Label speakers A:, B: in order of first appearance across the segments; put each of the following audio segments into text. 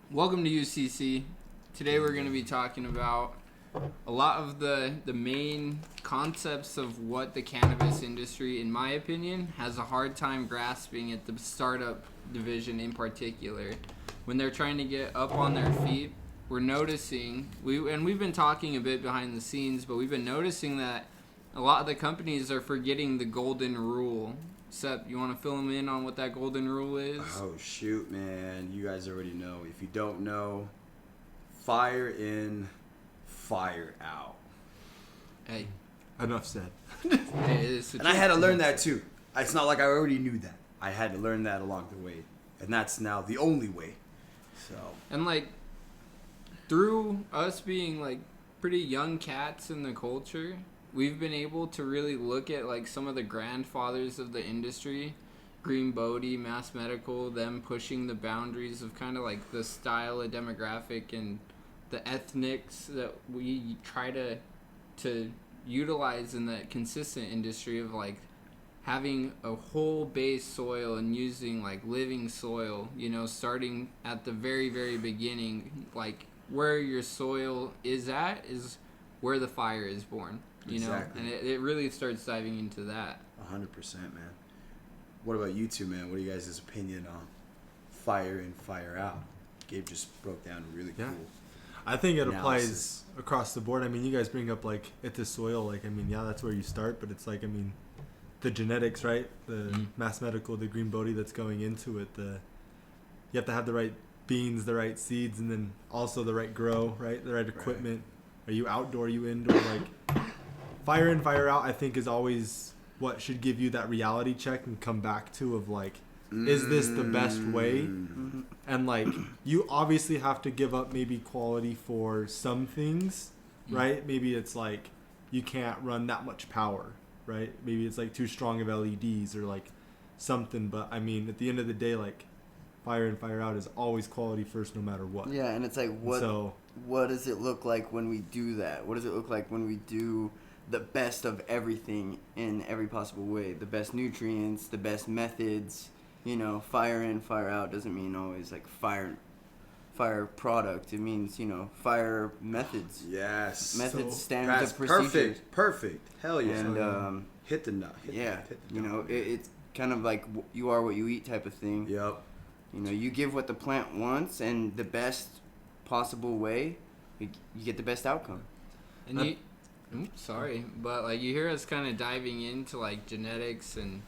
A: Welcome to UCC. Today we're going to be talking about a lot of the main concepts of what the cannabis industry, in my opinion, has a hard time grasping at the startup division in particular. When they're trying to get up on their feet, we're noticing, we've been talking a bit behind the scenes, but we've been noticing that a lot of the companies are forgetting the golden rule. Sep, you want to fill them in on what that golden rule is?
B: Oh, shoot, man. You guys already know. If you don't know, fire in, fire out.
A: Hey.
C: Enough said.
A: Hey,
B: and I had to learn that, too. It's not like I already knew that. I had to learn that along the way. And that's now the only way. So.
A: And, like, through us being, like, pretty young cats in the culture, we've been able to really look at, like, some of the grandfathers of the industry, Green Bodie, Mass Medical, them pushing the boundaries of kind of, like, the style of demographic and the ethnics that we try to utilize in the consistent industry of, like, having a whole base soil and using, like, living soil, you know, starting at the very, very beginning, like, where your soil is at is where the fire is born. You
B: Exactly.
A: know, and it really starts diving into that.
B: 100%, man. What about you two, man? What are you guys' opinion on fire in, fire out? Gabe just broke down really cool.
C: I think it
B: analysis.
C: applies across the board. I mean, you guys bring up, like, at the soil, like, I mean, yeah, that's where you start, but it's like, I mean, the genetics, right? The Mass Medical, the Green Bodie that's going into it. You have to have the right beans, the right seeds, and then also the right grow, right? The right equipment. Right. Are you outdoor? Are you indoor? Like, fire in, fire out, I think, is always what should give you that reality check and come back to of, like, is this the best way? Mm-hmm. And, like, you obviously have to give up maybe quality for some things, right? Maybe it's, like, you can't run that much power, right? Maybe it's, like, too strong of LEDs or, like, something. But, I mean, at the end of the day, like, fire in, fire out is always quality first no matter what.
D: Yeah, and it's like, what does it look like when we do that? What does it look like when we do the best of everything in every possible way? The best nutrients, the best methods. You know, fire in, fire out doesn't mean always like fire product. It means, you know, fire methods.
B: Yes.
D: Methods, standards of procedures.
B: Perfect. Hell yeah.
D: And
B: hit the nut.
D: You know, it's kind of like you are what you eat type of thing.
B: Yep.
D: You know, you give what the plant wants, and the best possible way, you get the best outcome.
A: And but, like, you hear us kind of diving into, like, genetics and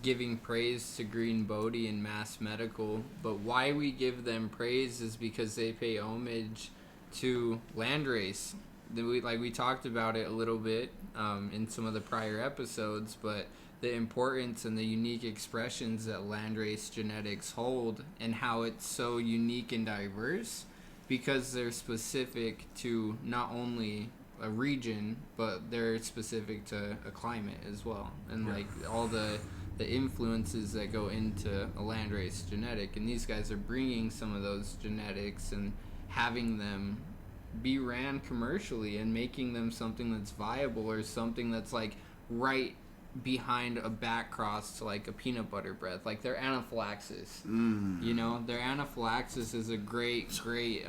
A: giving praise to Green Bodie and Mass Medical, but why we give them praise is because they pay homage to landrace. We talked about it a little bit in some of the prior episodes, but the importance and the unique expressions that landrace genetics hold and how it's so unique and diverse because they're specific to not only a region, but they're specific to a climate as well. And like all the influences that go into a landrace genetic, and these guys are bringing some of those genetics and having them be ran commercially and making them something that's viable or something that's like right behind a back cross to like a peanut butter bread, like their anaphylaxis. You know, their anaphylaxis is a great strain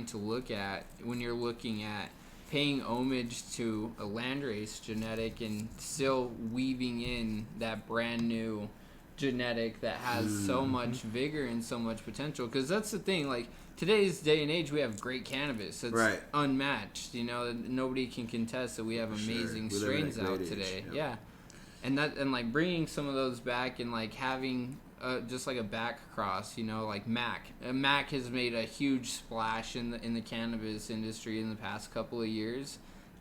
A: to look at when you're looking at paying homage to a landrace genetic and still weaving in that brand new genetic that has so much vigor and so much potential. Because that's the thing, like, today's day and age, we have great cannabis. It's unmatched. You know, nobody can contest that we have amazing strains out today. Yeah. And like bringing some of those back and like having just like a back cross, you know, like Mac. Mac has made a huge splash in the cannabis industry in the past couple of years.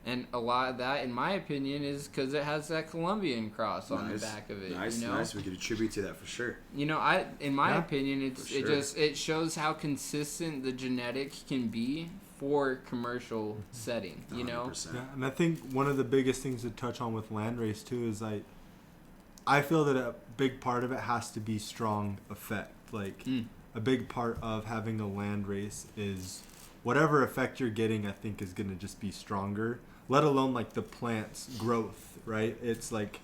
A: And a lot of that, in my opinion, is because it has that Colombian cross on the back of it.
B: Nice,
A: you know?
B: nice. We could attribute to that for sure.
A: You know, in my opinion, it shows how consistent the genetic can be for commercial setting. You know,
B: 100%.
C: Yeah, and I think one of the biggest things to touch on with landrace too is I feel that a big part of it has to be strong effect. Like a big part of having a landrace is whatever effect you're getting, I think, is going to just be stronger. Let alone like the plant's growth, right? It's like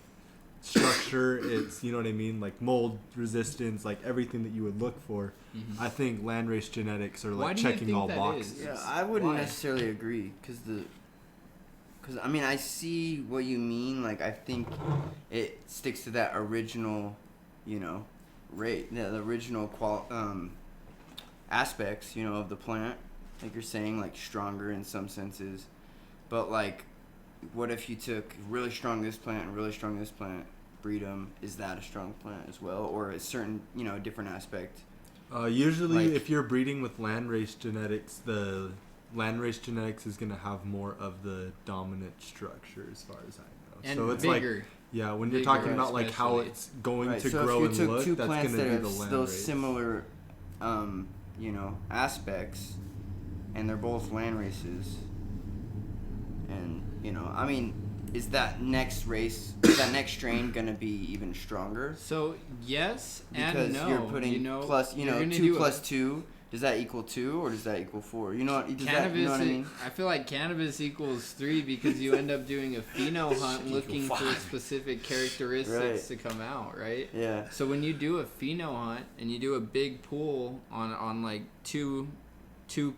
C: structure, its, you know what I mean, like mold resistance, like everything that you would look for. I think landrace genetics are
A: Why
C: like
A: do you
C: checking
A: think
C: all
A: that
C: boxes.
A: is?
D: Yeah, I wouldn't
A: Why?
D: necessarily agree because I mean I see what you mean. Like I think it sticks to that original, you know, rate, the original aspects, you know, of the plant. Like you're saying, like stronger in some senses, but like, what if you took really strong this plant and really strong this plant, breed them? Is that a strong plant as well, or a certain, you know, different aspect?
C: Usually,
D: Like-
C: if you're breeding with landrace genetics, the landrace genetics is going to have more of the dominant structure, as far as I know.
A: And
C: so it's
A: bigger.
C: like, yeah, when you're
A: Bigger,
C: talking about like how
A: especially.
C: it's going
D: Right.
C: to
D: So
C: grow
D: if
C: and
D: you took
C: look,
D: two
C: that's
D: plants
C: going to
D: that
C: be the
D: have
C: landrace.
D: those similar, you know, aspects, and they're both land races, and you know, I mean, is that next strain gonna be even stronger?
A: So yes
D: Because
A: and no.
D: you're putting
A: you know,
D: plus, you
A: you're
D: know,
A: gonna
D: 2
A: do
D: plus 2. Does that equal 2 or does that equal 4? You know what? Does
A: cannabis.
D: that, you know what I mean?
A: I feel like cannabis equals 3 because you end up doing a pheno hunt
B: Equal
A: looking for
B: 5.
A: specific characteristics to come out, right?
D: Yeah.
A: So when you do a pheno hunt and you do a big pool on like two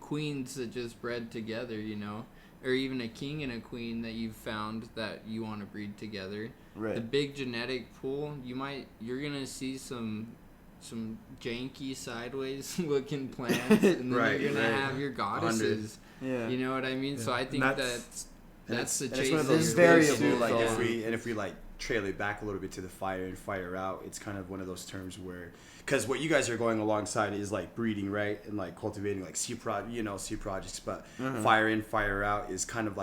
A: queens that just bred together, you know, or even a king and a queen that you've found that you want to breed together,
D: Right.
A: the big genetic pool, you're gonna see some janky sideways looking plants, and then
B: Right,
A: you're gonna
B: right.
A: have your goddesses.
D: Yeah.
A: You know what I mean?
C: Yeah.
A: So I think
C: And
A: that's the
B: and
A: chase.
B: it's one of
A: that
B: those
A: you're
D: There's
B: things
A: looking
B: too,
A: for.
B: like
A: Yeah.
B: if we like trail it back a little bit to the fire in, fire out, it's kind of one of those terms where, because what you guys are going alongside is like breeding, right, and like cultivating like seed projects, but fire in, fire out is kind of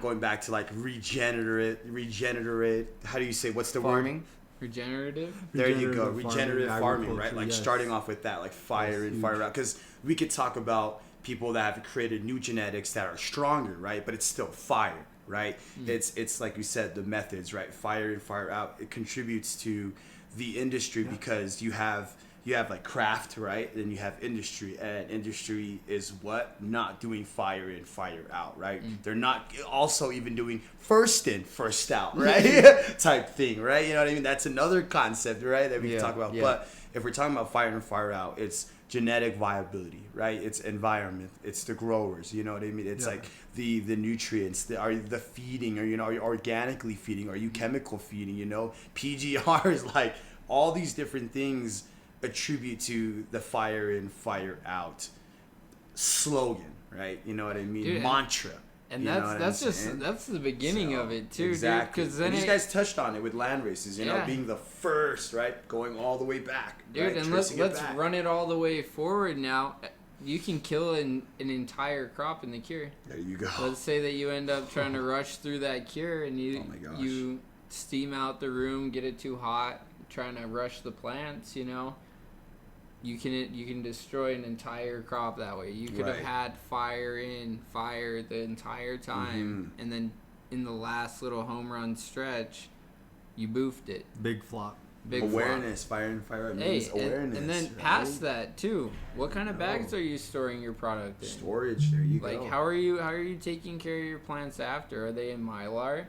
B: going back to like regenerate. How do you say? What's the
D: Farming.
B: word?
A: Regenerative.
B: There you go,
C: Regenerative
B: regenerative farming, right?
C: agriculture,
B: Like
C: yes.
B: starting off with that, like fire
C: That's
B: in, fire
C: huge.
B: out, because we could talk about people that have created new genetics that are stronger, right? But it's still fire, right? It's like you said, the methods, right? Fire in, fire out. It contributes to the industry because you have like craft, right? Then you have industry, and industry is what? Not doing fire in, fire out, right? They're not also even doing first in, first out, right? type thing, right? You know what I mean? That's another concept, right? That we can talk about.
D: Yeah.
B: But if we're talking about fire in, fire out, it's genetic viability, right? It's environment, it's the growers, you know what I mean? It's like the nutrients, are the feeding, or are you organically feeding, are you chemical feeding, PGRs, like all these different things attribute to the fire in, fire out slogan, right? You know what I mean?
A: Dude,
B: mantra.
A: And
B: You know what I'm
A: that's
B: saying?
A: the beginning
B: So,
A: of it too,
B: exactly.
A: dude. Because then
B: and these guys touched on it with land races, you know,
A: Yeah.
B: being the first, right, going all the way back,
A: dude,
B: right?
A: and
B: Tracing it
A: let's
B: back.
A: run it all the way forward now. You can kill an entire crop in the cure.
B: There you go.
A: Let's say that you end up trying to rush through that cure and
B: Oh my gosh.
A: you steam out the room, get it too hot, trying to rush the plants, You can destroy an entire crop that way. You could have
B: Right.
A: had fire in, fire the entire time, and then in the last little home run stretch, you boofed it.
C: Big flop.
A: Big flop.
B: Awareness, fire and fire out
A: Hey,
B: means awareness.
A: and then
B: right?
A: past that too. What kind of
B: know.
A: bags are you storing your product in?
B: Storage, there you
A: Like
B: go.
A: how are you taking care of your plants after? Are they in Mylar?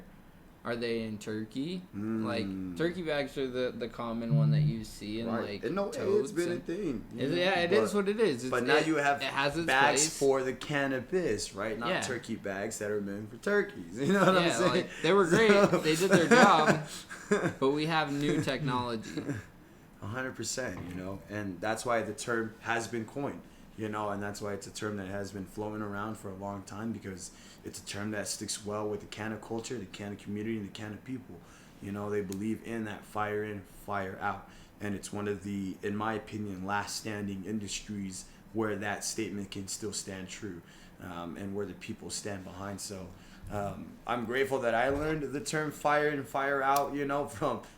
A: Are they in turkey? Like turkey bags are the common one that you see in
B: Right.
A: like
B: And no,
A: totes
B: it's been a
A: and-
B: thing.
A: It is what it is.
B: But now you have
A: it has its
B: bags
A: place.
B: for the cannabis, right? Not
A: Yeah.
B: turkey bags that are meant for turkeys. You know what I'm
A: Yeah,
B: saying?
A: like they were great.
B: So-
A: They did their job, but we have new technology.
B: 100%, and that's why the term has been coined, and that's why it's a term that has been floating around for a long time, because it's a term that sticks well with the canna culture, the canna community, and the canna people. They believe in that fire in, fire out, and it's one of the, in my opinion, last standing industries where that statement can still stand true, and where the people stand behind. So I'm grateful that I learned the term fire in, fire out,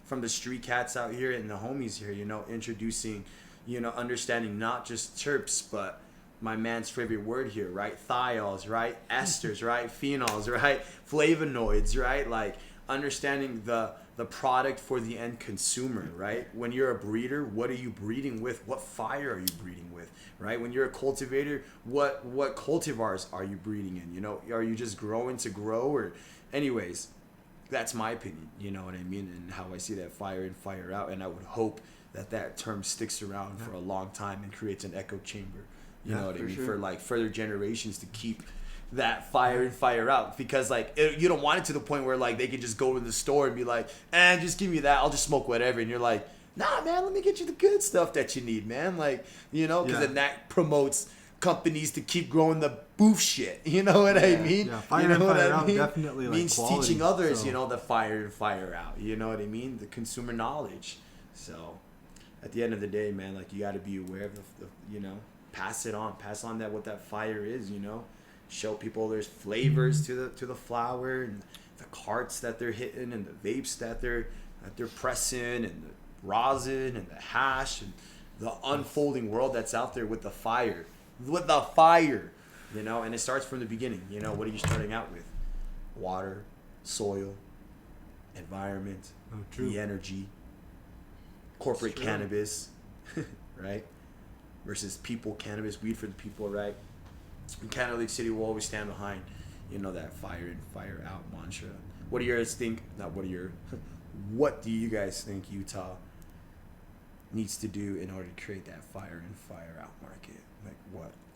B: from the street cats out here and the homies here, introducing, understanding not just terps, but my man's favorite word here, right? Thiols, right? Esters, right? Phenols, right? Flavonoids, right? Like understanding the product for the end consumer, right? When you're a breeder, what are you breeding with? What fire are you breeding with, right? When you're a cultivator, what cultivars are you breeding in? Are you just growing to grow? Or anyways, that's my opinion, you know what I mean, and how I see that fire in, fire out, and I would hope that term sticks around for a long time and creates an echo chamber. You know what I mean?
D: sure.
B: For like further generations to keep that fire in, fire out, because like you don't want it to the point where like they could just go to the store and be like, just give me that, I'll just smoke whatever, and you're like, nah, man, let me get you the good stuff that you need, man. Like, you know, because then that promotes companies to keep growing the boof shit. You know what I mean?
C: Yeah, fire
B: you know
C: in,
B: what
C: fire
B: I
C: out
B: mean?
C: definitely like
B: means
C: quality,
B: teaching others,
C: so.
B: you know, the fire in, fire out. You know what I mean? The consumer knowledge. So, at the end of the day, man, like you got to be aware of the, you know, pass on that what that fire is. You know, show people there's flavors to the flower and the carts that they're hitting and the vapes that they're pressing and the rosin and the hash and the unfolding world that's out there with the fire, you know. And it starts from the beginning. You know, what are you starting out with? Water, soil, environment, the energy, corporate cannabis, right? Versus people cannabis, weed for the people, right? In Canada Lake City will always stand behind, you know, that fire in, fire out mantra. What do you guys think? What do you guys think Utah needs to do in order to create that fire in, fire out market? Like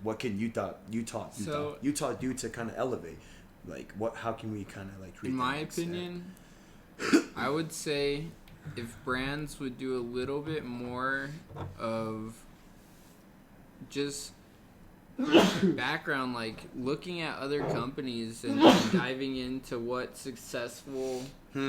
B: what can Utah do to kind of elevate? Like how can we kind of like create?
A: In my opinion, I would say if brands would do a little bit more of just background, like looking at other companies and diving into what successful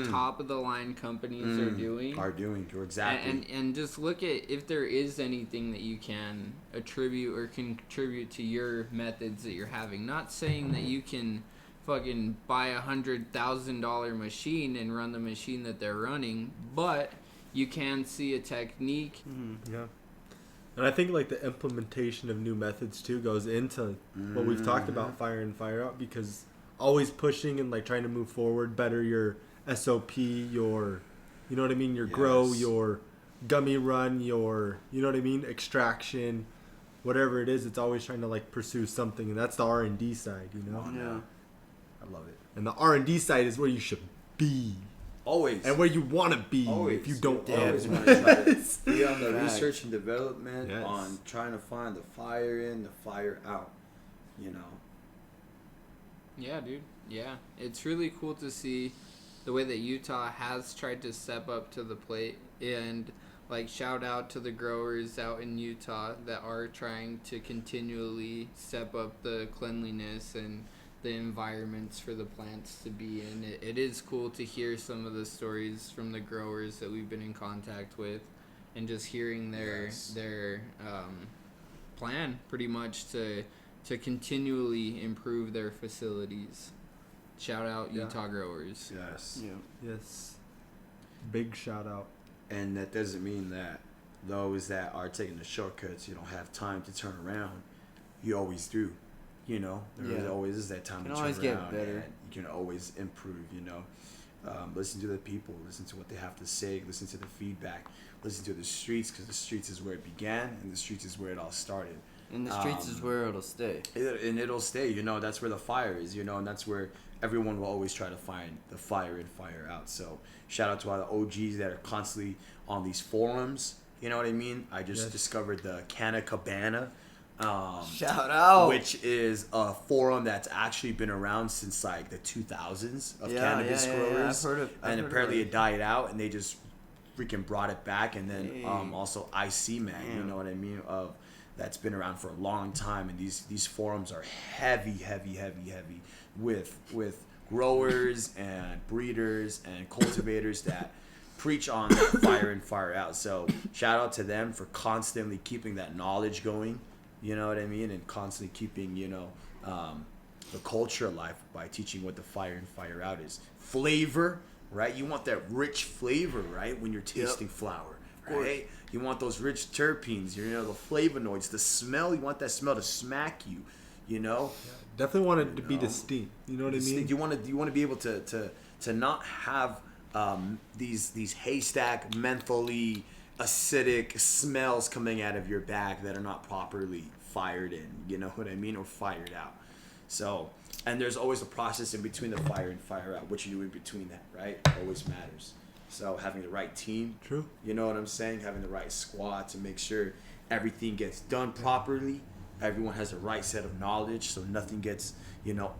A: top of the line companies are doing
B: exactly,
A: and just look at if there is anything that you can attribute or contribute to your methods that you're having. Not saying that you can fucking buy $100,000 machine and run the machine that they're running, but you can see a technique.
C: Yeah. And I think like the implementation of new methods too goes into what we've talked about, fire in, fire out, because always pushing and like trying to move forward, better your SOP, your, you know what I mean, your grow, your gummy run, your, you know what I mean, extraction, whatever it is. It's always trying to like pursue something, and that's the R&D side, you know.
D: Yeah,
B: I love it.
C: And the R&D side is where you should be.
B: Always.
C: And where you want to be
B: always.
C: If you don't
B: always
C: want
B: to try to be on the research and development,
C: Yes.
B: on trying to find the fire in, the fire out, you know.
A: Yeah, dude. Yeah. It's really cool to see the way that Utah has tried to step up to the plate, and like shout out to the growers out in Utah that are trying to continually step up the cleanliness and the environments for the plants to be in. It is cool to hear some of the stories from the growers that we've been in contact with, and just hearing their plan pretty much to continually improve their facilities. Shout out Utah growers.
B: Yes.
D: yeah.
C: Yes. Big shout out.
B: And that doesn't mean that those that are taking the shortcuts, you don't have time to turn around. You always do. You know, there always is that time to turn around.
D: Get better.
B: And you can always improve, you know. Listen to the people, listen to what they have to say, listen to the feedback, listen to the streets, because the streets is where it began and the streets is where it all started.
D: And the streets is where it'll stay.
B: And it'll stay, you know, that's where the fire is, you know, and that's where everyone will always try to find the fire in, fire out. So shout out to all the OGs that are constantly on these forums, you know what I mean? I just discovered the Canna Cabana.
D: Shout out,
B: which is a forum that's actually been around since like the 2000s of cannabis growers,
D: I've heard
B: and apparently it died out, and they just freaking brought it back. And then also IC Mag, you know what I mean, of that's been around for a long time, and these forums are heavy with growers and breeders and cultivators that preach on that fire in, fire out. So shout out to them for constantly keeping that knowledge going. You know what I mean? And constantly keeping, you know, the culture alive by teaching what the fire in, fire out is. Flavor, right? You want that rich flavor, right? When you're tasting flower, right? You want those rich terpenes, you know, the flavonoids, the smell. You want that smell to smack you, you know?
C: Yeah, definitely want it to be distinct. You know what I mean?
B: You want to be able to not have these haystack, mentholy, acidic smells coming out of your bag that are not properly fired in, you know what I mean, or fired out. So And there's always a process in between the fire and fire out. What you do in between that, right? Always matters. So having the right team,
C: True.
B: you know what I'm saying? Having the right squad to make sure everything gets done properly. Everyone has the right set of knowledge, so nothing gets,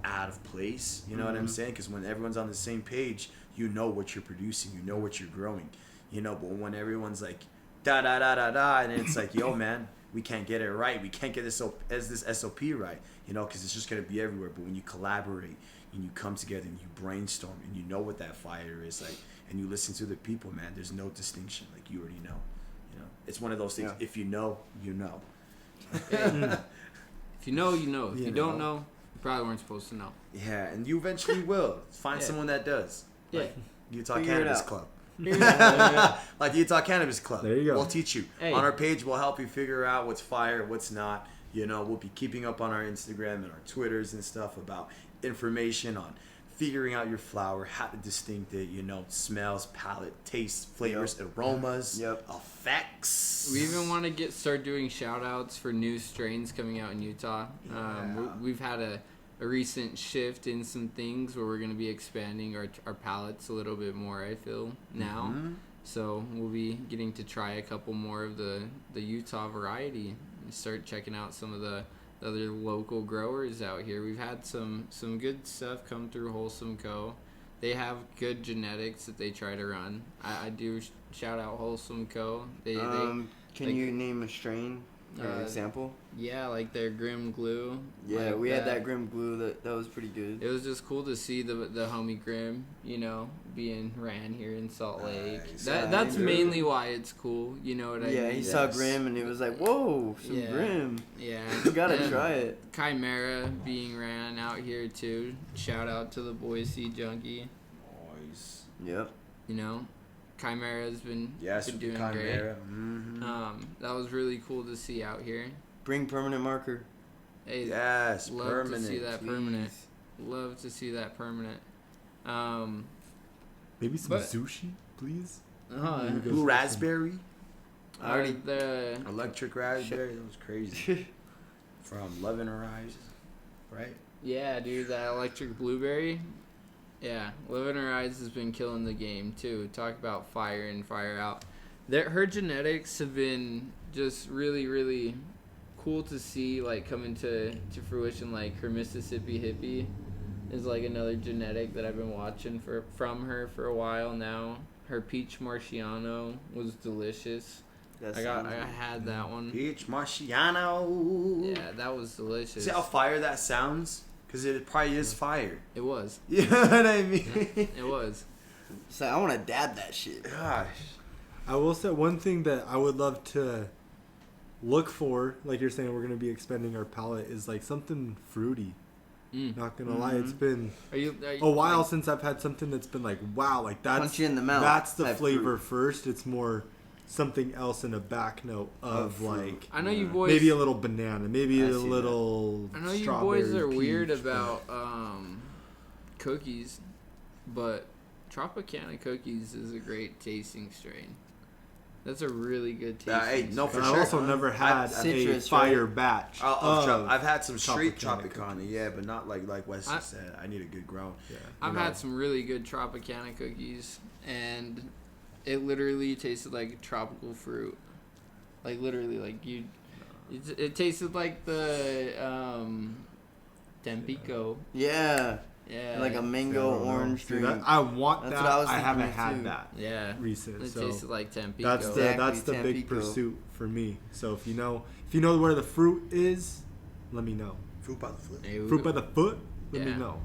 B: out of place. You know what I'm saying? Because when everyone's on the same page, you know what you're producing, you know what you're growing. But when everyone's like, da da da da da, and it's like, yo, man, we can't get it right. We can't get this SOP right, because it's just gonna be everywhere. But when you collaborate and you come together and you brainstorm and you know what that fire is like, and you listen to the people, man, there's no distinction. Like you already know. It's one of those things.
D: Yeah.
B: If you know, you know.
A: If you know, you know. If you don't know, you probably weren't supposed to know.
B: Yeah, and you eventually will find
A: Yeah.
B: someone that does.
A: Yeah.
B: Like Utah
D: Figure it
B: Cannabis
D: out.
B: Club.
A: Yeah.
B: Like Utah Cannabis Club.
C: There you go.
B: We'll teach you.
A: Hey.
B: On our page, we'll help you figure out what's fire, what's not. We'll be keeping up on our Instagram and our Twitters and stuff about information on figuring out your flower, how to distinct it, smells, palate, taste, flavors, aromas,
D: Yep.
B: effects.
A: We even want to start doing shout outs for new strains coming out in Utah.
B: Yeah.
A: We've had a recent shift in some things where we're going to be expanding our palettes a little bit more, I feel, now.
B: Mhm.
A: So we'll be getting to try a couple more of the Utah variety and start checking out some of the other local growers out here. We've had some good stuff come through Wholesome Co. They have good genetics that they try to run. I do shout out Wholesome Co.
D: Can
A: like-
D: you name a strain or an example?
A: Yeah, like their Grim Glue.
D: Yeah,
A: like
D: we had that Grim Glue that was pretty good.
A: It was just cool to see the homie Grim, being ran here in Salt Lake.
B: Nice.
A: That's
D: Yeah.
A: mainly why it's cool. You know what I
D: Yeah,
A: mean?
D: he saw
B: Yes.
D: Grim and he was like, "Whoa, some
A: Yeah.
D: Grim!
A: Yeah,
D: You gotta
A: And
D: try it."
A: Chimera being ran out here too. Shout out to the Boise Junkie.
B: Boys.
D: Yep.
A: Chimera's been
B: Yes,
A: been
B: with the
A: doing great.
B: Chimera. Mm-hmm.
A: That was really cool to see out here.
D: Bring permanent marker.
A: Hey,
B: Yes,
A: love
B: permanent.
A: to see that
D: please.
A: permanent. Love to see that permanent.
C: Maybe some
A: But-
C: sushi, please.
A: Uh,
C: Maybe go
B: Blue
C: for
B: raspberry.
D: I already-
A: the
B: Electric raspberry. That was crazy. From Love in Her Eyes. Right?
A: yeah, dude, that electric blueberry. Yeah, Love in Her Eyes has been killing the game too. Talk about fire in, fire out. Her genetics have been just really, really cool to see, like coming to fruition. Like her Mississippi Hippie is like another genetic that I've been watching from her for a while now. Her Peach Marciano was delicious.
D: That
A: I
D: sounds
A: had that one.
B: Peach Marciano.
A: Yeah, that was delicious.
B: See how fire that sounds? Because it probably is fire.
A: It was.
B: You know what I mean?
A: It was.
D: So I want to dab that shit.
B: Gosh.
C: I will say one thing that I would love to look for, like you're saying, we're going to be expanding our palate, is like something fruity. Not gonna lie, it's been
A: Are you
C: a while since I've had something that's been like, wow, like that's
D: Punch you in the mouth
C: That's the
D: type
C: flavor
D: fruit.
C: first. It's more something else in a back note of
D: fruit.
C: like
A: I know you boys.
C: maybe a little banana, maybe
D: I
C: a
D: see
C: little.
A: I know you
C: strawberry,
A: boys are weird
C: peach,
A: about cookies, but Tropicana cookies is a great tasting strain. That's a really good tasting.
B: Hey, no,
C: but
B: for
C: I
B: sure.
C: also never had a
D: Citrus,
C: fire
D: right?
C: batch.
B: I've had some street
C: Tropicana
B: Tropicana,
C: cookies.
B: yeah, but not like Wesley said. I need a good ground.
C: Yeah.
A: I've had some really good Tropicana cookies, and it literally tasted like tropical fruit. Like literally, like it tasted like the Tampico.
D: Yeah.
A: Yeah,
D: Like a mango orange
C: See,
D: drink.
C: I want
D: That's
C: that.
D: what I was
C: I
D: thinking
C: haven't
D: of,
C: had
D: too.
C: that
A: yeah.
C: recent.
A: It
C: So
A: tasted like Tampico.
C: that's the
D: Exactly,
C: big
D: Tampico.
C: pursuit for me. So if you know where the fruit is, let me know.
B: Fruit by the foot.
A: Hey,
C: Fruit by the foot, let me
A: Yeah.
C: know.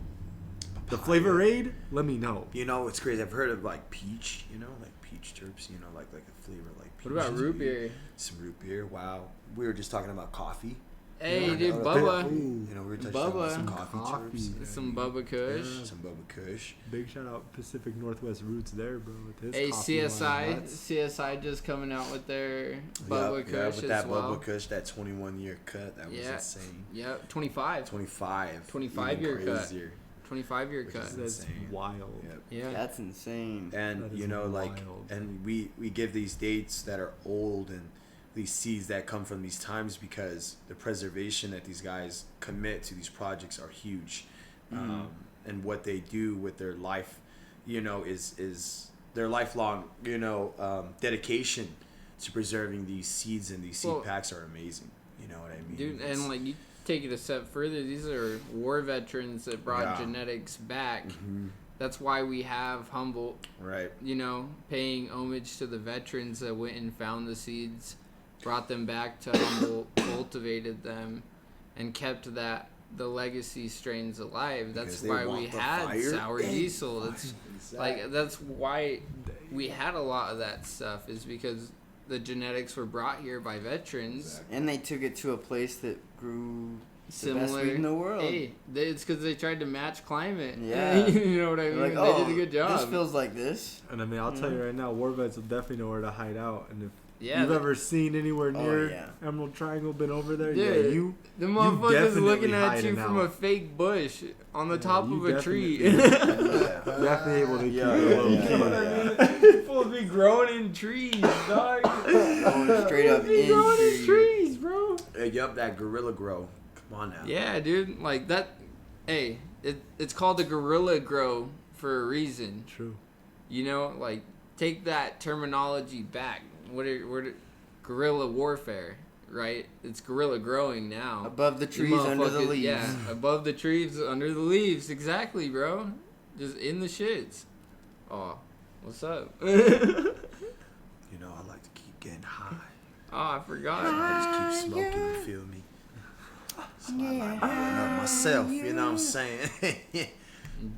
C: The flavor aid, let me know.
B: You know, it's crazy. I've heard of like peach. like peach terps. like a flavor like peach.
A: What about root beer?
B: Some root beer. Wow. We were just talking about coffee.
A: Hey,
B: Yeah,
A: dude,
B: I know.
A: Bubba.
B: We were touching on some
A: Bubba.
B: coffee
C: Coffee.
B: terps.
A: Some Bubba Kush.
B: Some Bubba Kush.
C: Big shout out Pacific Northwest Roots there, bro. With his
A: Hey,
C: coffee line.
A: CSI.
C: That's-
A: CSI just coming out with their Bubba Kush
B: yeah, with
A: as
B: that
A: well.
B: Bubba Kush, that 21-year cut, that was
A: Yeah.
B: insane.
A: Yep, 25.
B: 25.
A: 25-year
B: even
A: cut.
B: crazier.
A: 25-year
B: Which
A: cut.
B: is
C: That's
B: insane.
C: wild.
B: Yep.
A: Yeah.
D: That's insane.
B: And
C: That is wild.
B: and we give these dates that are old and these seeds that come from these times because the preservation that these guys commit to these projects are huge. and what they do with their life, is their lifelong, dedication to preserving these seeds and these seed packs are amazing. You know what I mean?
A: Dude, and like you take it a step further, these are war veterans that brought genetics back. Mm-hmm. That's why we have Humboldt,
B: right?
A: Paying homage to the veterans that went and found the seeds, brought them back to Humboldt, cultivated them, and kept the legacy strains alive. That's why we had sour diesel. That's that's why we had a lot of that stuff, is because the genetics were brought here by veterans,
D: and they took it to a place that grew
A: similar
D: the best weed in the world.
A: Hey, it's because they tried to match climate.
D: Yeah,
A: you know what I mean.
D: Like,
A: they did a good job.
D: This feels like this.
C: And I mean, I'll tell you right now, war vets will definitely know where to hide out. And if
A: Yeah,
C: you've ever seen anywhere near Emerald Triangle, been over there,
A: the motherfuckers looking at you from a fake bush on the top of a tree.
C: Definitely able to keep it low.
A: People be growing in trees, dog.
D: Going straight up in
A: trees, bro.
B: Yup, that gorilla grow. Come on now.
A: Yeah, dude. Like that. Hey, it's called the gorilla grow for a reason.
C: True.
A: Like take that terminology back. What guerrilla warfare, right? It's guerrilla growing now.
D: Above the trees, under the leaves.
A: Yeah, above the trees, under the leaves. Exactly, bro. Just in the shits. Oh, what's up?
B: I like to keep getting high.
A: Oh, I forgot.
B: I just keep smoking, you feel me? So I like burning up myself, you know what I'm saying?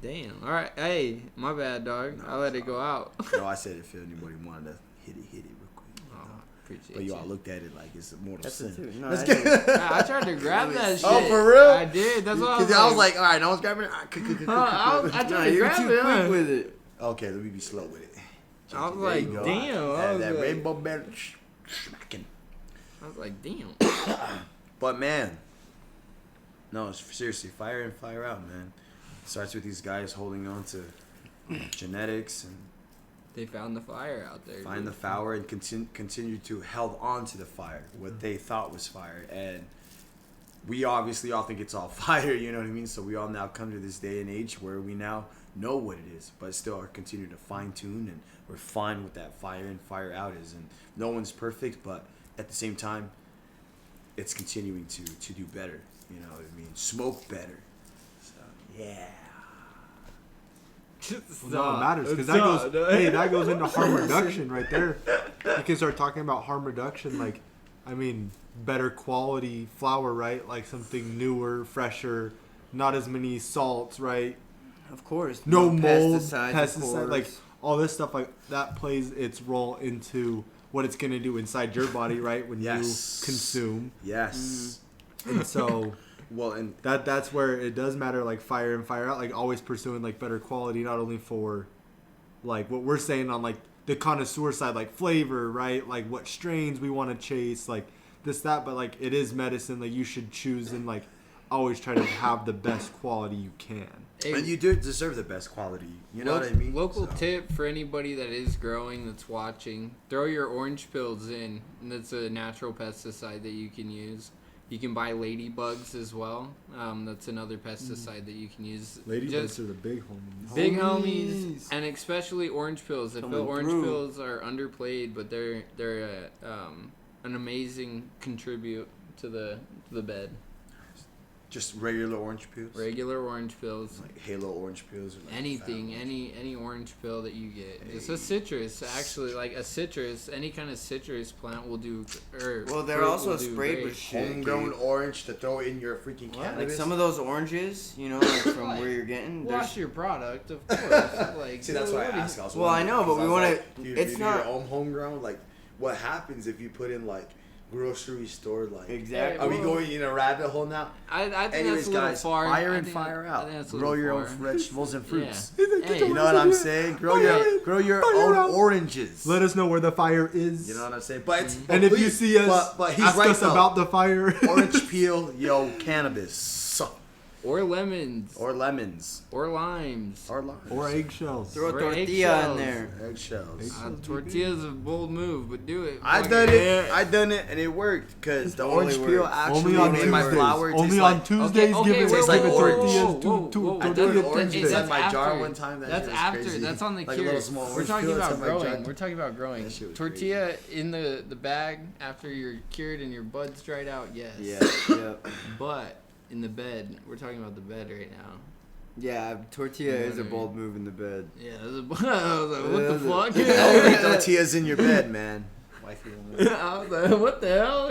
A: Damn. All right. Hey, my bad, dog. I let it go out.
B: No, I said if anybody wanted to hit it real quick.
A: Appreciate
B: but
A: you.
B: all looked at it like it's a mortal sin.
D: No,
A: I tried to grab that shit.
B: Oh, for real?
A: I did. That's what I was like.
B: I was like, all right, I was grabbing it.
A: I tried to grab it.
D: Quick with it.
B: Okay, let me be slow with it.
A: I was like, damn.
B: That rainbow bell smacking.
A: I was like, damn.
B: But man, no, seriously, fire in, fire out, man. It starts with these guys holding on to genetics and
A: they found the fire out there.
B: Find the fire and continue to held on to the fire, what they thought was fire. And we obviously all think it's all fire, you know what I mean? So we all now come to this day and age where we now know what it is, but still are continuing to fine tune, and we're fine with that fire in, fire out is. And no one's perfect, but at the same time, it's continuing to do better, you know what I mean? Smoke better. So, yeah.
C: No, it matters because that goes into harm reduction right there. You can start talking about harm reduction, like, I mean, better quality flower, right? Like something newer, fresher, not as many salts, right?
D: Of course.
C: No mold, pesticide, like all this stuff, like that plays its role into what it's gonna do inside your body, right? When you consume.
B: Yes.
C: And so.
B: Well, and
C: that's where it does matter, like fire in, fire out, like always pursuing like better quality, not only for like what we're saying on like the connoisseur side, like flavor, right? Like what strains we want to chase, like this, that, but like it is medicine. Like you should choose and like always try to have the best quality you can.
A: Hey,
B: and you do deserve the best quality. You know what I mean?
A: Local tip for anybody that is growing, that's watching: throw your orange pills in. And that's a natural pesticide that you can use. You can buy ladybugs as well. That's another pesticide that you can use.
C: Ladybugs are the big homies.
A: Big homies, and especially orange pills. I feel orange pills are underplayed, but they're an amazing contribute to the bed.
B: Just regular orange pills?
A: Regular orange pills.
B: Like Halo orange pills? Or like
A: anything, any orange pill that you get. Hey. It's a citrus, actually. Like a citrus, any kind of citrus plant will do.
D: Well, they're also sprayed with
B: homegrown orange to throw in your freaking cannabis.
D: Like some of those oranges, like from where you're getting.
A: Wash your product, of course. Like,
B: see, that's why I asked.
D: Well, I know, but we want
B: to. It's not your own homegrown. Like, what happens if you put in like grocery store, like,
D: exactly?
B: Are we going in a rabbit hole now?
A: I think
B: anyways,
A: that's a little
B: guys,
A: far.
B: Fire in, fire out.
A: Grow
B: your own vegetables and fruits.
A: Yeah.
B: Hey, you know what I'm saying? Grow your own oranges.
C: Let us know where the fire is.
B: You know what I'm saying? But it's,
C: and if you see us,
B: but he's
C: ask
B: right
C: us
B: though.
C: About the fire.
B: Orange peel, cannabis.
A: Or lemons.
B: Or lemons.
A: Or limes.
B: Or limes.
C: Or eggshells.
D: Throw a
A: Or
D: tortilla
A: eggshells.
D: in there.
B: Eggshells.
A: Tortilla's a bold move, but do it.
B: I
A: Fuck
B: done it. I done it, and it worked. Because the
D: Only
B: orange peel
D: works.
B: actually
C: Only on
B: made my
C: Tuesdays.
B: flour
C: Only
B: taste
C: on
B: like...
C: Tuesdays,
A: Okay,
C: give it
A: wait,
B: tastes
C: like
B: like
C: the
B: orange.
C: tortillas.
A: Whoa.
B: I
A: That's
B: done
A: the-
B: orange
A: hey,
B: inside
A: that's
B: my jar
A: after.
B: one time. That
A: That's
B: shit was
A: after.
B: crazy.
A: That's on the
B: Like a
A: cure.
B: little small
A: We're
B: orange
A: talking
B: peel
A: about
B: inside my jar.
A: growing. We're talking about growing.
B: That shit was
A: Tortilla in the bag after you're cured and your buds dried out. Yes.
D: Yeah.
A: But in the bed, we're talking about the bed right now.
D: Yeah, tortilla is a bold move in the bed.
A: Yeah. I was like, what the fuck?
B: Don't eat tortillas in your bed, man. Wifey will know.
A: I was like, what the hell?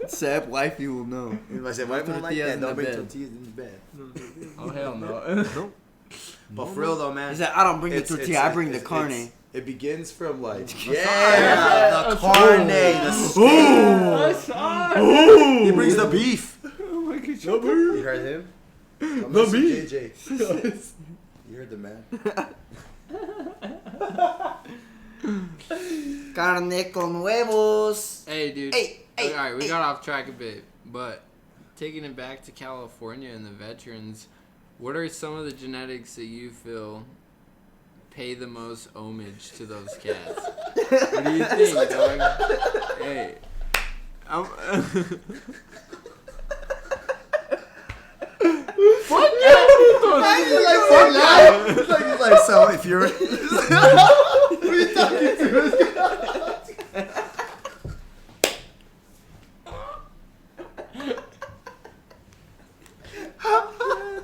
D: Sep, wifey will know.
B: If I said, why won't like
D: Tortillas
B: that?
D: in
B: Don't
D: the
B: bring
D: bed.
B: tortillas in the bed.
A: Oh hell no.
B: But for real though, man.
D: He said, I don't bring the tortilla, I bring the
B: it's-
D: carne.
B: It begins from like
A: Yeah,
B: the carne, the steak.
A: I saw it.
B: He brings the beef.
A: Oh my god.
B: You heard him?
C: The beef.
B: JJ. You heard the man.
D: Carne con huevos.
A: Hey, dude.
D: Hey,
A: All right, we got off track a bit, but taking it back to California and the veterans, what are some of the genetics that you feel pay the most homage to those cats? What do you think, dog? Hey. Fuck yeah!
B: He's like, so if you're. What are you talking to?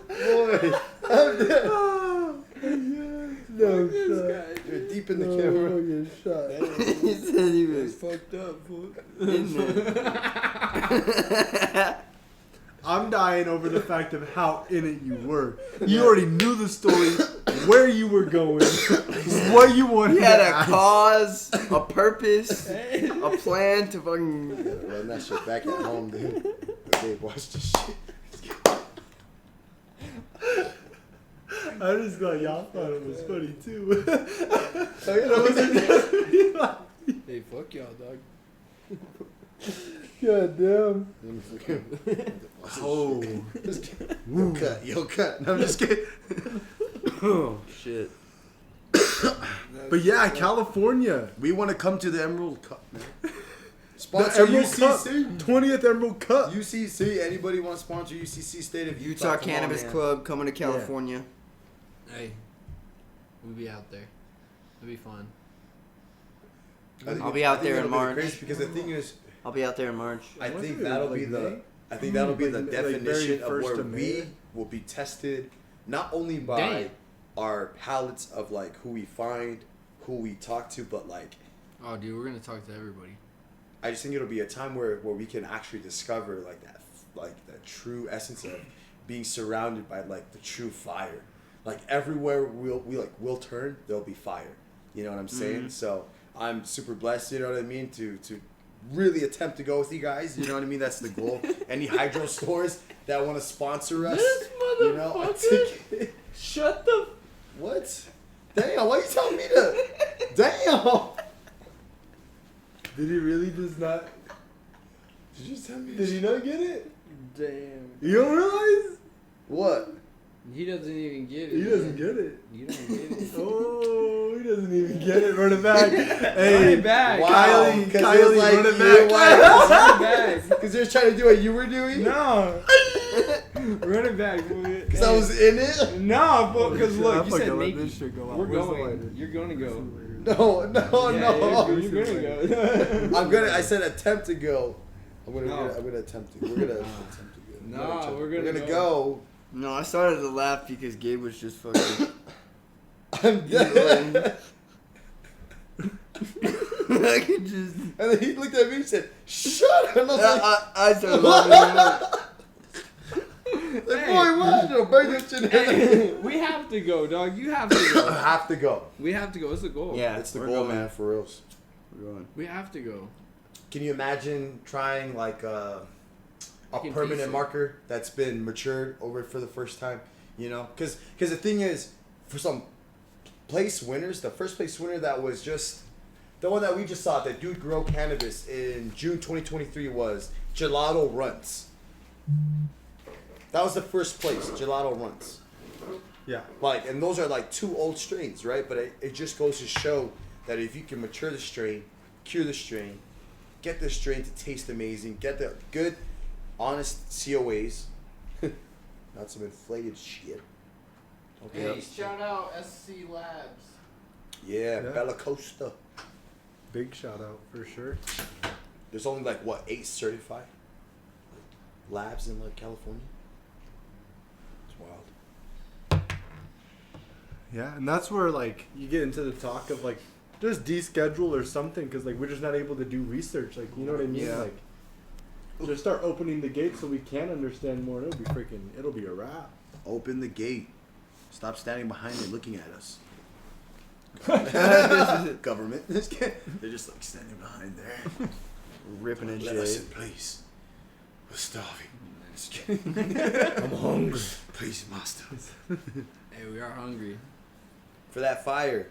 B: Boy, I'm dead.
C: No,
B: You're deep in the camera.
D: He said he was
A: Fucked up, fool.
D: in there.
C: I'm dying over the fact of how in it you were. You already knew the story, where you were going, what you wanted.
D: He had
C: to
D: a
C: ask.
D: cause, a purpose, a plan to fucking.
B: Run that shit back at home, dude. Okay, watch this shit.
C: I just thought y'all thought it was funny too.
A: Hey, fuck y'all, dog.
C: God damn.
B: Oh. Yo, cut. No, I'm just kidding.
D: Oh shit!
C: But yeah, California.
B: We want to come to the Emerald Cup, man.
C: The
B: Sponsor
C: Emerald Cup.
B: UCC.
C: 20th Emerald Cup.
B: UCC. Anybody want to sponsor UCC State of
D: Utah
B: Come on,
D: Cannabis
B: man.
D: Club coming to California.
A: Hey, we'll be out there. It'll be fun.
B: I think
D: I'll be out there
B: that'll
D: in
B: be the
D: March.
B: crazy because the thing is,
D: I'll be out there in March.
B: I
C: Wasn't
B: think
C: it
B: that'll
C: like
B: be the.
C: May?
B: I think that'll be the
C: Like
B: definition
C: very
B: of
C: first
B: where
C: of
B: we
C: May?
B: will be tested, not only by
A: Dang.
B: our palettes of like who we find, who we talk to, but like
A: Oh, dude, we're gonna talk to everybody.
B: I just think it'll be a time where we can actually discover like that true essence of being surrounded by like the true fire. Like everywhere we'll turn, there'll be fire. You know what I'm saying?
A: Mm-hmm.
B: So I'm super blessed. You know what I mean? To really attempt to go with you guys. You know what I mean? That's the goal. Any hydro stores that want to sponsor us,
A: This
B: you know, I
A: motherfucker. Shut the.
B: what? Damn! Why you telling me to? Damn!
C: Did he really just not?
B: Did you tell me?
C: Did he not get it?
A: Damn.
C: You don't realize?
B: What?
A: He doesn't even get it.
C: He doesn't get it.
A: You don't get it.
C: Oh, he doesn't even get it. Run it back.
A: Run
C: Hey,
A: it back.
B: Wow.
C: Kylie,
B: 'Cause
C: Kylie,
B: it was like,
C: run it
B: you know
C: back.
A: Run it back.
B: Because they're trying to do what you were doing.
A: No. Run it back, boy.
B: Because I was in it.
A: No, because look, you
C: I'm
A: said
C: gonna let
A: make.
C: this shit go out.
A: We're
C: Where's the
A: going.
C: lighter?
A: You're going to go.
B: No, no,
A: Yeah,
B: no.
A: You're going to go.
B: I'm gonna. I said attempt to go. I'm gonna.
A: No.
B: I'm gonna attempt to. We're gonna attempt to go.
A: No, we're
B: We're
A: gonna
B: gonna go.
D: No, I started to laugh because Gabe was just fucking.
B: I'm dead.
D: I could just.
B: And then he looked at me and said, "Shut up!" And I was like,
D: I started laughing.
B: "Boy, what? You bring your shit in."
A: Hey, we have to go, dog. You have to
B: I
A: go.
B: have to go.
A: We have to go. It's the goal.
D: Yeah,
B: It's the
D: we're
B: goal,
D: going.
B: man. For reals.
D: We're going.
A: We have to go.
B: Can you imagine trying like a
A: Fucking
B: permanent
A: piece it.
B: marker that's been matured over for the first time? You know, because the thing is, for some place winners, the first place winner that was just the one that we just saw, that dude grow cannabis in June 2023 was Gelato Runs. That was the first place, gelato runs.
C: Yeah.
B: Like, and those are like 2 old strains, right? But it just goes to show that if you can mature the strain, cure the strain, get the strain to taste amazing, get the good, honest COAs, not some inflated shit.
A: Hey,
B: Okay.
A: shout out SC Labs.
B: Yeah,
C: Yeah.
B: Bella Costa.
C: Big shout out for sure.
B: There's only like what 8 certified labs in like California. It's wild.
C: Yeah, and that's where like you get into the talk of like just deschedule or something because like we're just not able to do research. Like you know what I mean?
D: Yeah.
C: Like just start opening the gates so we can understand more. It'll be a wrap.
B: Open the gate. Stop standing behind it looking at us. Government. They're just like standing behind there.
D: Ripping and
B: Let us in,
D: shit.
B: please. We're starving. Just kidding.
C: I'm hungry.
B: Please, master.
A: Hey, we are hungry.
B: For that fire,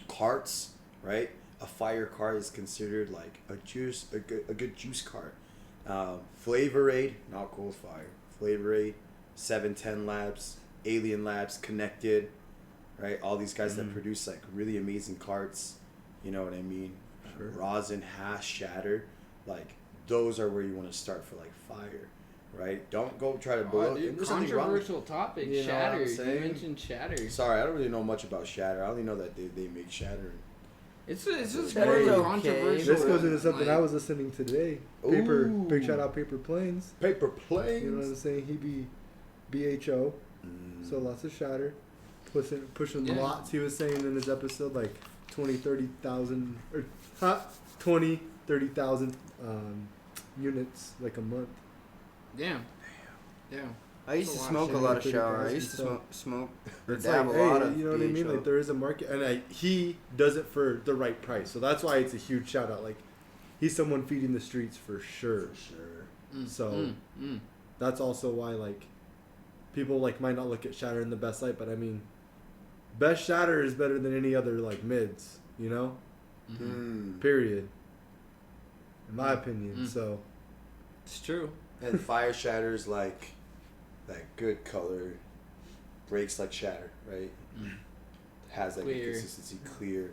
B: carts, right? A fire cart is considered like a good juice cart. Flavor Aid, not Cold Fire. Flavor Aid, 710 Labs, Alien Labs, Connected, right? All these guys that produce like really amazing carts. You know what I mean?
C: Sure.
B: Rosin, Hash, Shatter, like those are where you want to start for like fire, right? Don't go try to blow.
A: Oh, dude,
B: There's nothing wrong with-
A: controversial topic.
B: You know what I'm
A: Shatter. You
B: saying?
A: mentioned Shatter.
B: Sorry, I don't really know much about Shatter. I only know that they make Shatter.
A: It's just
D: Shatter's
A: more
D: okay.
A: controversial.
C: This goes into something
A: like,
C: I was listening to today.
B: Ooh.
C: Big shout out Paper Planes.
B: Paper planes.
C: You know what I'm saying? He be BHO, so lots of shatter. Pushing
A: Yeah.
C: lots. He was saying in his episode like 20, 30,000 or 20, 30,000 units like a month.
A: Damn.
D: I used to
A: It's a lot
D: smoke
C: of
D: a lot of
C: shit.
D: shower. I
C: 30,000
D: used to smoke or
C: It's
D: dab
C: like,
D: a lot
C: hey,
D: of
C: you know what I mean?
D: BHO.
C: Like there is a market, and he does it for the right price. So that's why it's a huge shout out. Like he's someone feeding the streets for sure.
B: For sure.
C: So that's also why like people like might not look at shatter in the best light, but I mean, best shatter is better than any other like mids. You know, period. In my opinion, so
A: It's true.
B: And fire shatters like that good color, breaks like shatter, right? Has like
A: Clear.
B: a consistency, clear.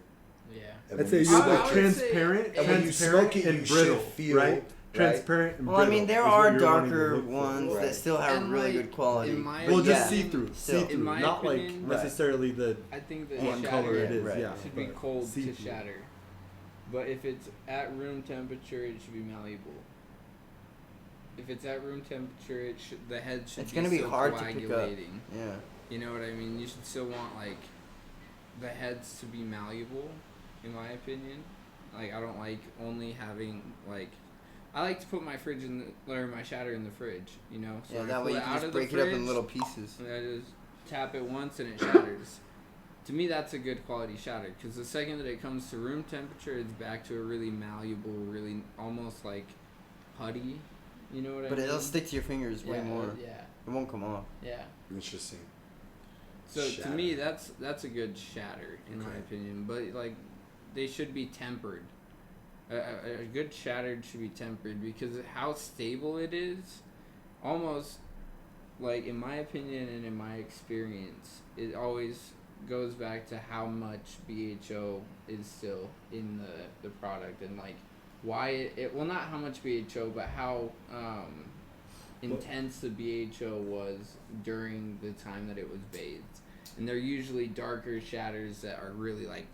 A: Yeah.
B: And
C: I'd
B: when
C: say
B: you
C: you're
A: I
C: like
B: smoke
A: would
B: it-
A: say-
C: transparent,
B: and when you
C: transparent
B: smoke it,
C: and
B: you
C: brittle,
B: should feel,
C: right? Transparent and
D: Well, I
C: brittle.
D: mean, there
C: is what
D: are
C: you're wanting to
D: darker
C: look for.
D: ones
B: Right.
D: that still have
A: And,
D: really
A: like,
D: good quality.
A: in my
C: Well, just
D: Yeah.
C: see through,
D: Still.
C: see through,
A: In my
C: not
A: opinion-
C: like necessarily the
A: I think the
C: what
A: shatter
C: color it is.
D: right.
C: Yeah,
A: should be
C: but
A: cold to
C: see-through.
A: shatter. But if it's at room temperature, it should be malleable. If it's at room temperature, the head should
D: It's
A: be
D: gonna be
A: still
D: hard to pick up.
A: coagulating.
D: Yeah.
A: You know what I mean? You should still want like the heads to be malleable, in my opinion. Like I don't like only having like I like to put my fridge in or my shatter in the fridge. You know, so
D: Yeah,
A: I
D: that
A: pull
D: way you
A: it
D: can
A: out
D: just
A: of the
D: break it up in
A: fridge,
D: little pieces.
A: and I just tap it once and it shatters. To me, that's a good quality shatter because the second that it comes to room temperature, it's back to a really malleable, really almost like putty. You know what I
D: But
A: mean?
D: it'll stick to your fingers way more.
A: Yeah,
D: It won't come off.
A: yeah.
B: Interesting.
A: So
B: Shatter.
A: to me, that's a good shatter in my
B: Okay.
A: opinion. But like, they should be tempered. A good shattered should be tempered because how stable it is, almost like in my opinion and in my experience, it always goes back to how much BHO is still in the product and like why it well not how much BHO but how intense the BHO was during the time that it was bathed. And they're usually darker shatters that are really like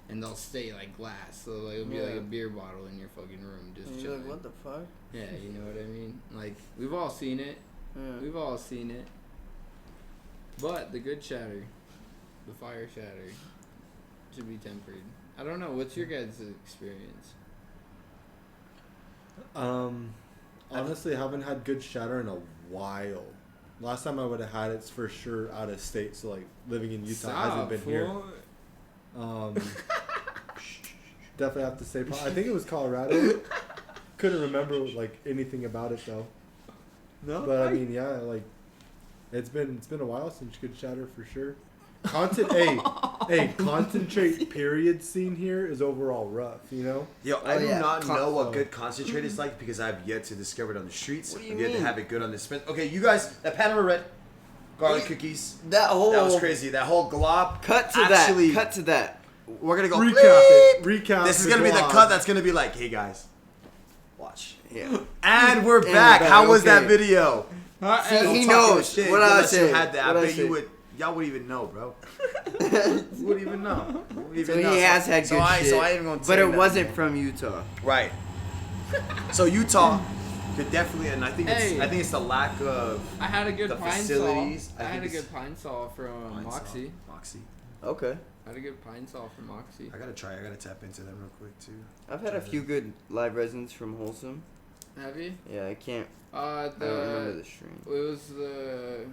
A: and they'll stay like glass. So like, it'll be like
D: Yeah.
A: a beer bottle in your fucking room just
D: And you're
A: chilling.
D: like, what the fuck?
A: Yeah, you know what I mean? Like we've all seen it.
D: Yeah.
A: We've all seen it. But the good shatter, the fire shatter, should be tempered. I don't know. What's your guys' experience?
C: honestly, I haven't had good shatter in a while. Last time I would have had it's for sure out of state, so like living in Utah hasn't been here. Definitely have to say, I think it was Colorado. Couldn't remember like anything about it though.
A: No,
C: But I mean, yeah, like it's been a while since good shatter for sure. Concentrate period scene here is overall rough, you know?
B: Yo, I do not know what
C: So-
B: good concentrate is like because I've yet to discover it on the streets.
D: What do you
B: I've yet to
D: mean?
B: have it good on the spin. Okay, you guys, that Panama Red, garlic cookies,
D: That whole
B: that was crazy. That whole glob.
D: Cut to
B: actually,
D: that. Cut to that.
B: We're gonna go
C: Recap
B: bleep.
C: it. Recap.
B: This is
C: the
B: gonna be the
C: vlog.
B: cut that's gonna be like, hey guys, watch.
D: Yeah.
B: And we're
D: And
B: back.
D: we're back,
B: How was that
D: okay.
B: video?
D: See,
B: Don't
D: he
B: talk
D: knows
B: your shit
D: what I
B: unless you
D: said.
B: had that. I
D: What I
B: bet you
D: said.
B: would. Y'all would even know, bro. Would even know. Would even
D: So he
B: know.
D: has had
B: so
D: good
B: I,
D: shit,
B: So I ain't gonna
D: but
B: say
D: it
B: nothing.
D: wasn't from Utah.
B: Right. So Utah could definitely, and I think
A: Hey.
B: it's the lack of
A: I had a good
B: the
A: pine
B: facilities.
A: saw. I had a
B: think
A: good
B: it's
A: pine saw from
B: Pine Sol.
A: Moxie.
B: Moxie.
D: Okay.
A: I had a good pine saw from Moxie.
B: I gotta try. I gotta tap into them real quick too.
D: I've had a few good live resins from Wholesome.
A: Have you?
D: Yeah, I can't.
A: Uh,
D: I don't remember
A: the
D: the strain.
A: it was the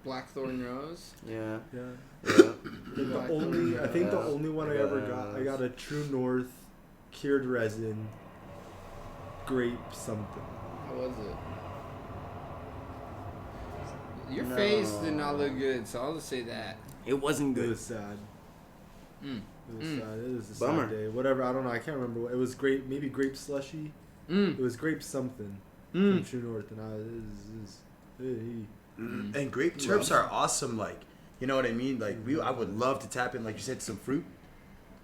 A: Blackthorn Rose.
D: Yeah.
C: Yeah.
D: Yeah.
C: The only, I think the
D: Yeah.
C: only one I ever got, I got a True North cured resin grape something.
A: How was it? Your face did not look good, so I'll just say that.
D: It wasn't
C: It
D: good.
C: was sad.
A: Mm.
C: It was sad. It was a
D: Bummer.
C: sad day. Whatever. I don't know. I can't remember. It was grape. Maybe grape slushy.
A: Mm.
C: It was grape something
A: Mm.
C: from True North, and
B: And grape terps are awesome. Like, you know what I mean? Like, I would love to tap in, like you said, some fruit.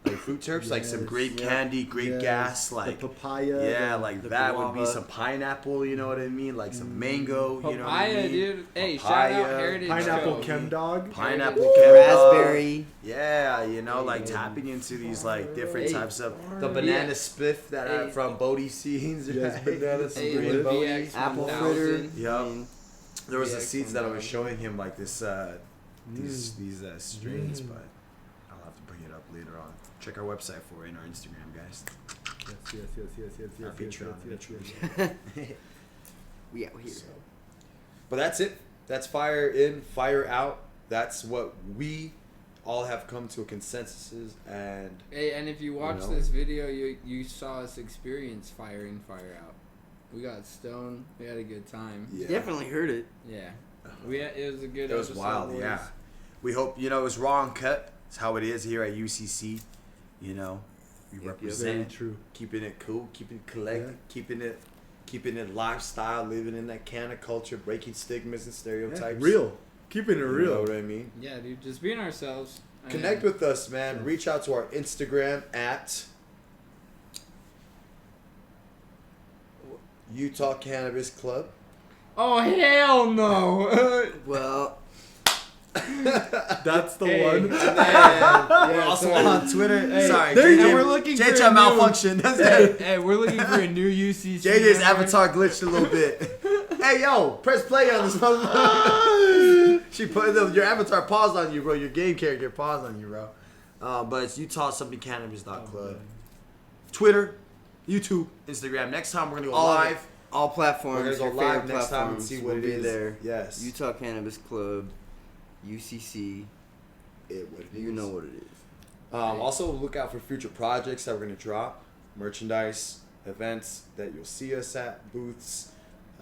B: Like fruit terps, like some
C: Yes.
B: grape
D: Yeah.
B: candy, grape
C: Yes.
B: gas,
C: the
B: like
C: papaya.
B: yeah,
C: the-
B: like
D: the
B: that would be
D: guava.
B: some pineapple, you know what I mean? Like some mango, you know what I
A: Papaya,
B: mean?
A: dude. Hey, shout
B: Papaya,
A: out Heritage
C: pineapple
A: Co.
C: chem dog.
B: Pineapple,
A: Heritage
B: chem dog.
D: Raspberry.
B: Yeah, you know, like tapping into these like different
A: Hey.
B: types of the banana
A: Yeah.
B: spliff that
A: Hey.
B: are from Bodie Scenes.
C: Yes,
B: right?
C: banana
A: Hey,
C: split.
A: the
B: Bodie.
A: VX
D: Apple
A: 1000.
D: fritter.
B: Yup.
D: I mean,
B: There was the
A: VX
B: seeds that I was
A: 1000.
B: showing him, like this, these strains,
C: Mm.
B: but I'll have to bring it up later on. Check our website for it and our Instagram, guys.
C: Yes.
B: Our Patreon,
D: we out here.
B: So, but that's it. That's fire in, fire out. That's what we all have come to a consensus and
A: Hey, and if you watch
B: know?
A: this video, you saw us experience fire in, fire out. We got stoned. We had a good time.
B: yeah.
D: Definitely heard it.
A: Yeah. It was a good
B: It was
A: episode,
B: wild,
A: boys.
B: yeah. We hope, it was raw and cut. It's how it is here at UCC. We
D: Yep,
C: Very
B: represent,
C: true.
B: keeping it cool, keeping it collected, keeping it lifestyle, living in that kind of culture, breaking stigmas and stereotypes.
C: Real. Keeping it
B: You know
C: real.
B: what I mean?
A: Yeah, dude. Just being ourselves.
B: Connect with us, man.
C: Yeah.
B: Reach out to our Instagram at Utah Cannabis Club.
A: Oh, hell no.
D: Well,
C: That's the
A: Hey,
C: one.
A: and then-
B: We're
A: yeah,
B: also
A: sorry.
B: on Twitter.
A: Hey,
B: Sorry,
C: there you
B: JJ,
C: go.
A: We're looking for
B: JJ
A: a new-
B: malfunction. That's
A: hey,
B: it.
A: hey, we're looking for a new UCC.
B: JJ's
A: member.
B: avatar glitched a little bit. Hey, yo, press play on this motherfucker. She put your avatar paused on you, bro. Your game character paused on you, bro. But it's UtahSomethingCannabis.club. Twitter, YouTube, Instagram. Next time we're gonna go
D: All of it.
B: live.
D: all platforms.
B: We're gonna
D: your
B: go live
D: favorite
B: next time and
D: platforms
B: see
D: will
B: what it
D: be
B: is.
D: there.
B: Yes.
D: Utah Cannabis Club, UCC.
B: What it
D: You
B: is.
D: know what it is.
B: Also, look out for future projects that we're going to drop, merchandise, events that you'll see us at, booths.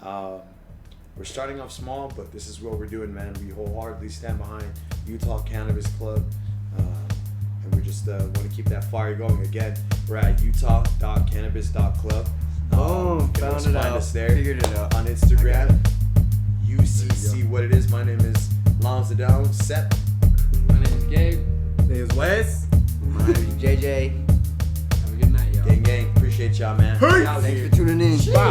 B: We're starting off small, but this is what we're doing, man. We wholeheartedly stand behind Utah Cannabis Club, and we just want to keep that fire going. Again, we're at utah.cannabis.club.
D: Oh,
B: You can
D: found
B: always
D: it
B: find
D: out.
B: us there
D: Figured it out.
B: on
D: I got
B: Instagram.
D: it.
B: UCC, what it is. My name is Lanzadone. Seth.
A: My name is Gabe.
C: Name is Wes.
D: My name is JJ.
A: Have a good night, y'all.
B: Gang, gang. Appreciate y'all, man.
C: Hey!
B: We out
D: Thanks
B: here.
D: for tuning in.
C: Bye.